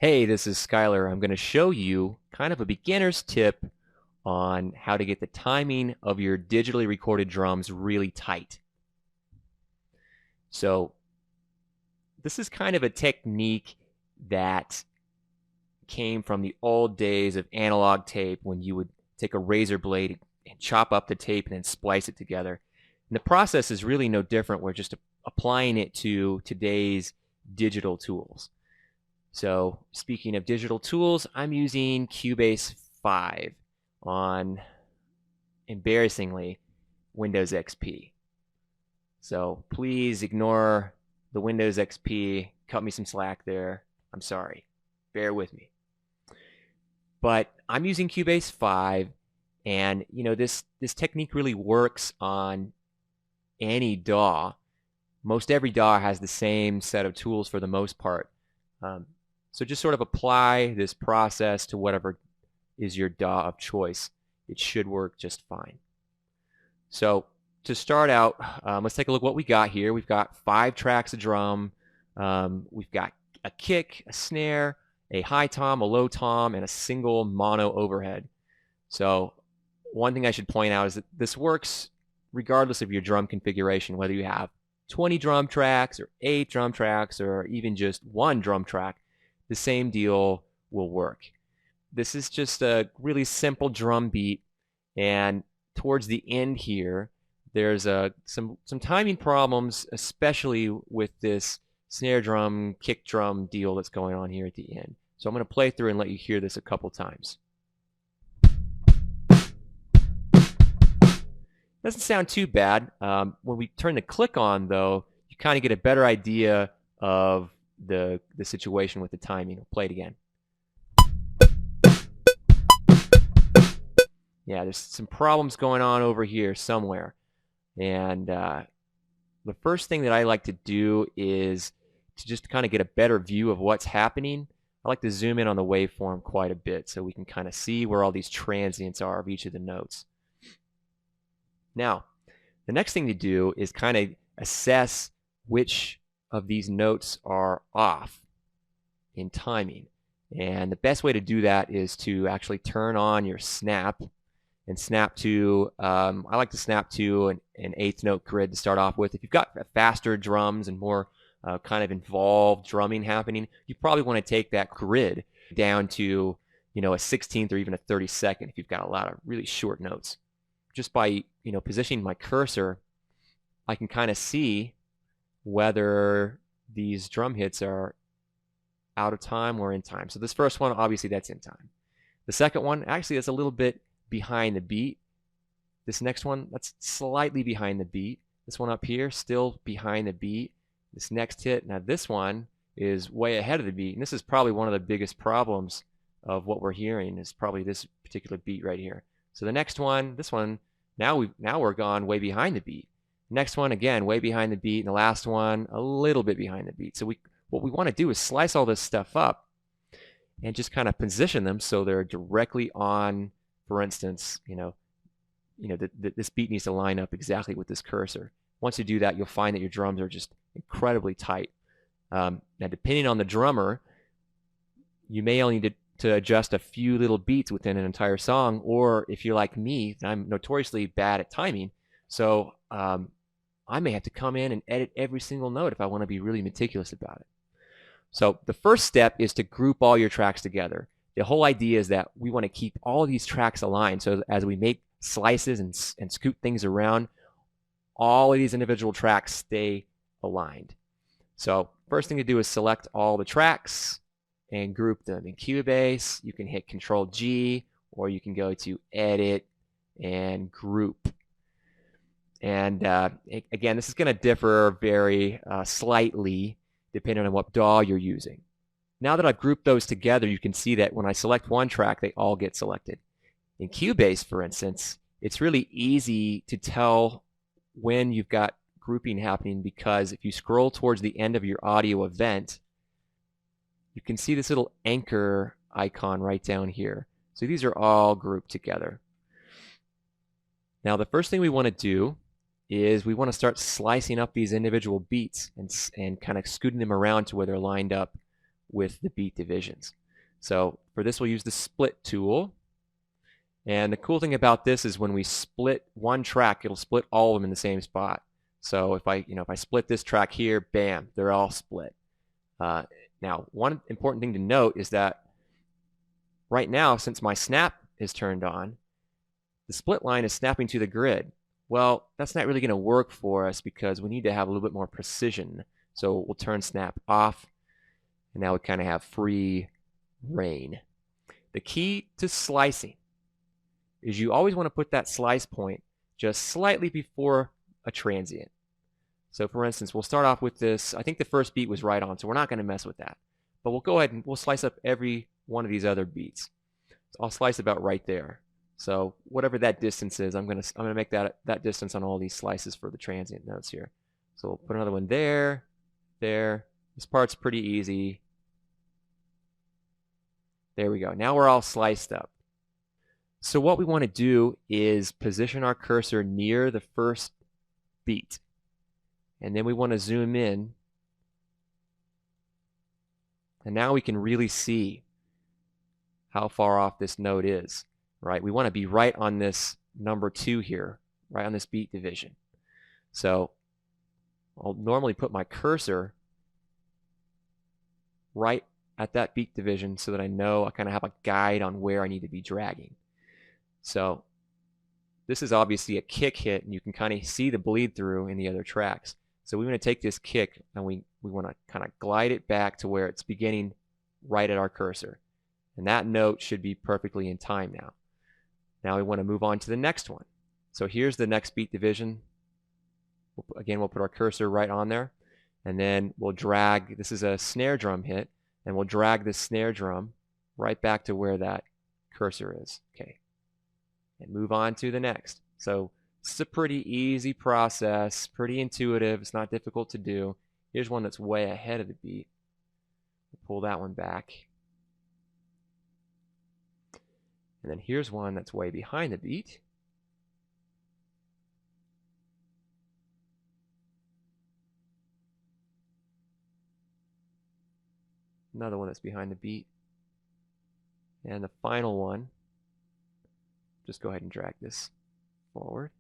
Hey, this is Skylar. I'm going to show you kind of a beginner's tip on how to get the timing of your digitally recorded drums really tight. So this is kind of a technique that came from the old days of analog tape when you would take a razor blade and chop up the tape and then splice it together. And the process is really no different. We're just applying it to today's digital tools. So speaking of digital tools, I'm using Cubase 5 on, embarrassingly, Windows XP. So please ignore the Windows XP. Cut me some slack there. I'm sorry. Bear with me. But I'm using Cubase 5, and this technique really works on any DAW. Most every DAW has the same set of tools for the most part. So just sort of apply this process to whatever is your DAW of choice. It should work just fine. So to start out, let's take a look at what we got here. We've got 5 tracks of drum. We've got a kick, a snare, a high tom, a low tom, and a single mono overhead. So one thing I should point out is that this works regardless of your drum configuration, whether you have 20 drum tracks or 8 drum tracks or even just 1 drum track. The same deal will work. This is just a really simple drum beat, and towards the end here, there's some timing problems, especially with this snare drum, kick drum deal that's going on here at the end. So I'm going to play through and let you hear this a couple times. Doesn't sound too bad. When we turn the click on, though, you kind of get a better idea of the situation with the timing. I'll play it again. Yeah, there's some problems going on over here somewhere. And the first thing that I like to do is to just kind of get a better view of what's happening. I like to zoom in on the waveform quite a bit so we can kind of see where all these transients are of each of the notes. Now, the next thing to do is kind of assess which of these notes are off in timing. And the best way to do that is to actually turn on your snap and snap to, I like to snap to an 8th note grid to start off with. If you've got faster drums and more kind of involved drumming happening, you probably want to take that grid down to, a 16th or even a 32nd if you've got a lot of really short notes. Just by, positioning my cursor, I can kind of see whether these drum hits are out of time or in time. So this first one, obviously that's in time. The second one, actually that's a little bit behind the beat. This next one, that's slightly behind the beat. This one up here, still behind the beat. This next hit, now this one is way ahead of the beat. And this is probably one of the biggest problems of what we're hearing is probably this particular beat right here. So the next one, this one, now we're gone way behind the beat. Next one, again, way behind the beat. And the last one, a little bit behind the beat. So what we want to do is slice all this stuff up and just kind of position them so they're directly on, for instance, this beat needs to line up exactly with this cursor. Once you do that, you'll find that your drums are just incredibly tight. Now, depending on the drummer, you may only need to adjust a few little beats within an entire song, or if you're like me, I'm notoriously bad at timing, so I may have to come in and edit every single note if I want to be really meticulous about it. So the first step is to group all your tracks together. The whole idea is that we want to keep all of these tracks aligned, so as we make slices and scoot things around, all of these individual tracks stay aligned. So first thing to do is select all the tracks and group them. In Cubase, you can hit Control-G, or you can go to Edit and Group. And again, this is going to differ very slightly depending on what DAW you're using. Now that I've grouped those together, you can see that when I select one track, they all get selected. In Cubase, for instance, it's really easy to tell when you've got grouping happening because if you scroll towards the end of your audio event, you can see this little anchor icon right down here. So these are all grouped together. Now the first thing we want to do is we want to start slicing up these individual beats and kind of scooting them around to where they're lined up with the beat divisions. So for this, we'll use the split tool. And the cool thing about this is when we split one track, it'll split all of them in the same spot. So if I split this track here, bam, they're all split. Now, one important thing to note is that right now, since my snap is turned on, the split line is snapping to the grid. Well, that's not really going to work for us because we need to have a little bit more precision. So we'll turn snap off, and now we kind of have free reign. The key to slicing is you always want to put that slice point just slightly before a transient. So for instance, we'll start off with this. I think the first beat was right on, so we're not going to mess with that. But we'll go ahead and we'll slice up every one of these other beats. So I'll slice about right there. So whatever that distance is, I'm gonna make that distance on all these slices for the transient notes here. So we'll put another one there, there. This part's pretty easy. There we go. Now we're all sliced up. So what we want to do is position our cursor near the first beat. And then we want to zoom in. And now we can really see how far off this note is, right? We want to be right on this number 2 here, right on this beat division. So I'll normally put my cursor right at that beat division so that I know I kind of have a guide on where I need to be dragging. So this is obviously a kick hit, and you can kind of see the bleed through in the other tracks. So we want to take this kick and we want to kind of glide it back to where it's beginning right at our cursor. And that note should be perfectly in time now. Now we want to move on to the next one. So here's the next beat division. Again, we'll put our cursor right on there. And then we'll drag, this is a snare drum hit, and we'll drag the snare drum right back to where that cursor is. Okay. And move on to the next. So this is a pretty easy process, pretty intuitive. It's not difficult to do. Here's one that's way ahead of the beat. We'll pull that one back. And then here's one that's way behind the beat. Another one that's behind the beat. And the final one, just go ahead and drag this forward.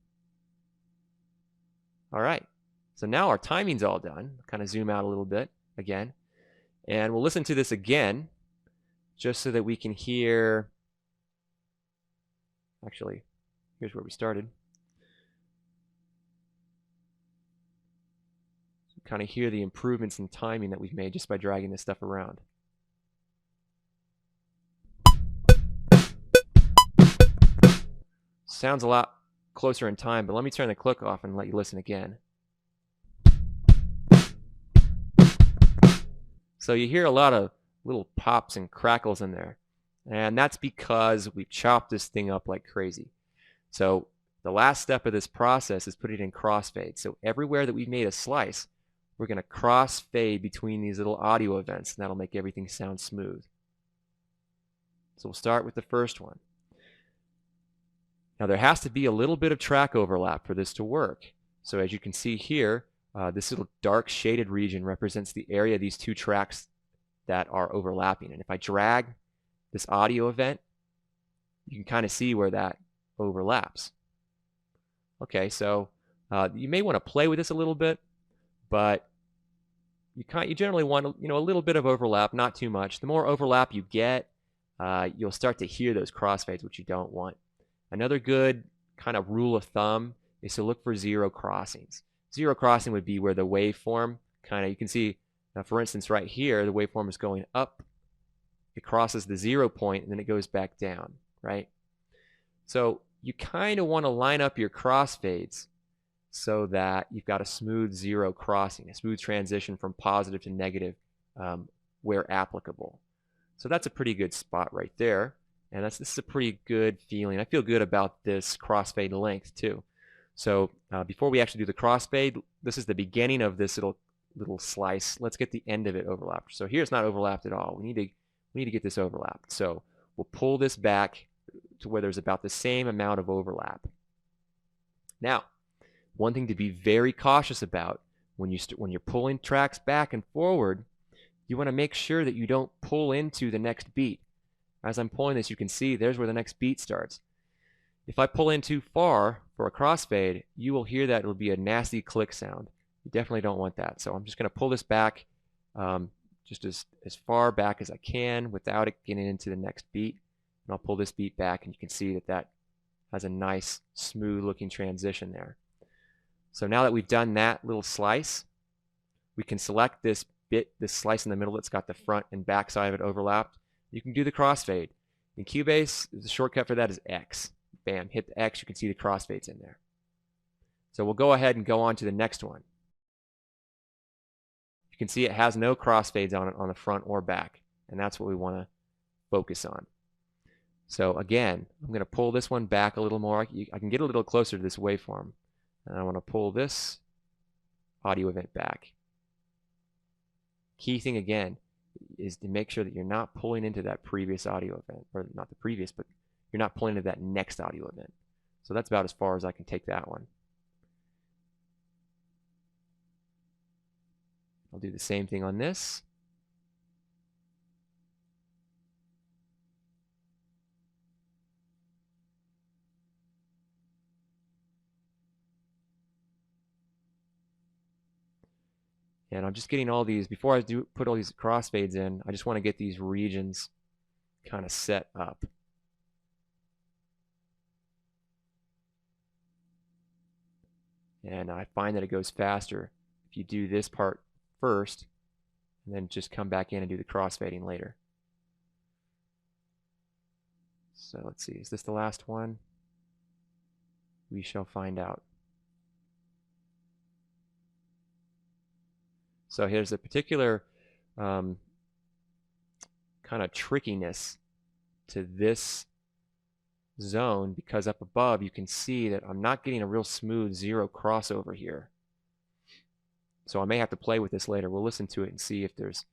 All right, so now our timing's all done. Kind of zoom out a little bit again. And we'll listen to this again, just so that we can hear, actually, here's where we started. So kind of hear the improvements in timing that we've made just by dragging this stuff around. Sounds a lot closer in time, but let me turn the click off and let you listen again. So you hear a lot of little pops and crackles in there, and that's because we've chopped this thing up like crazy. So the last step of this process is putting it in crossfade. So everywhere that we've made a slice, we're going to crossfade between these little audio events, and that'll make everything sound smooth. So we'll start with the first one. Now there has to be a little bit of track overlap for this to work. So as you can see here, this little dark shaded region represents the area of these two tracks that are overlapping. And if I drag this audio event, you can kind of see where that overlaps. Okay, so you may want to play with this a little bit, but you generally want a little bit of overlap, not too much. The more overlap you get, you'll start to hear those crossfades, which you don't want. Another good kind of rule of thumb is to look for zero crossings. Zero crossing would be where the waveform you can see, now for instance right here, the waveform is going up, it crosses the 0 point, and then it goes back down, right? So you kind of want to line up your crossfades so that you've got a smooth zero crossing, a smooth transition from positive to negative where applicable. So that's a pretty good spot right there. And this is a pretty good feeling. I feel good about this crossfade length too. So before we actually do the crossfade, this is the beginning of this little slice. Let's get the end of it overlapped. So here it's not overlapped at all. We need to get this overlapped. So we'll pull this back to where there's about the same amount of overlap. Now, one thing to be very cautious about when you're pulling tracks back and forward, you want to make sure that you don't pull into the next beat. As I'm pulling this, you can see there's where the next beat starts. If I pull in too far for a crossfade, you will hear that it'll be a nasty click sound. You definitely don't want that. So I'm just going to pull this back just as far back as I can without it getting into the next beat. And I'll pull this beat back, and you can see that that has a nice, smooth looking transition there. So now that we've done that little slice, we can select this slice in the middle that's got the front and back side of it overlapped. You can do the crossfade. In Cubase, the shortcut for that is X. Bam, hit the X, you can see the crossfades in there. So we'll go ahead and go on to the next one. You can see it has no crossfades on it on the front or back, and that's what we want to focus on. So again, I'm going to pull this one back a little more. I can get a little closer to this waveform. And I want to pull this audio event back. Key thing again is to make sure that you're not pulling into that previous audio event, or not the previous, but you're not pulling into that next audio event. So that's about as far as I can take that one. I'll do the same thing on this. And I'm just getting all these, before I put all these crossfades in, I just want to get these regions kind of set up. And I find that it goes faster if you do this part first, and then just come back in and do the crossfading later. So let's see, is this the last one? We shall find out. So here's a particular kind of trickiness to this zone, because up above you can see that I'm not getting a real smooth zero crossover here. So I may have to play with this later. We'll listen to it and see if there's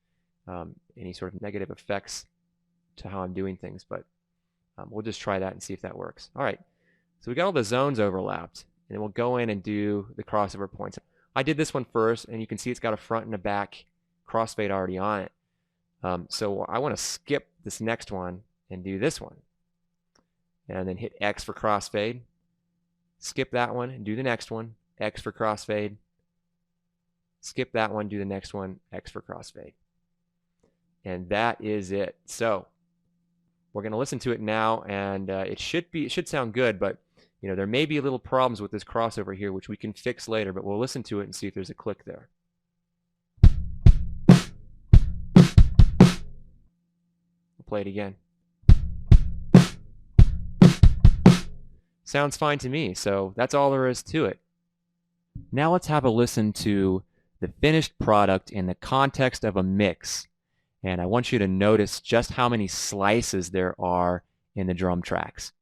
any sort of negative effects to how I'm doing things, but we'll just try that and see if that works. All right, so we got all the zones overlapped, and then we'll go in and do the crossover points. I did this one first, and you can see it's got a front and a back crossfade already on it. So I want to skip this next one and do this one. And then hit X for crossfade. Skip that one and do the next one. X for crossfade. Skip that one, do the next one. X for crossfade. And that is it. So we're going to listen to it now, and it should sound good, but there may be little problems with this crossover here, which we can fix later, but we'll listen to it and see if there's a click there. We'll play it again. Sounds fine to me, so that's all there is to it. Now let's have a listen to the finished product in the context of a mix. And I want you to notice just how many slices there are in the drum tracks.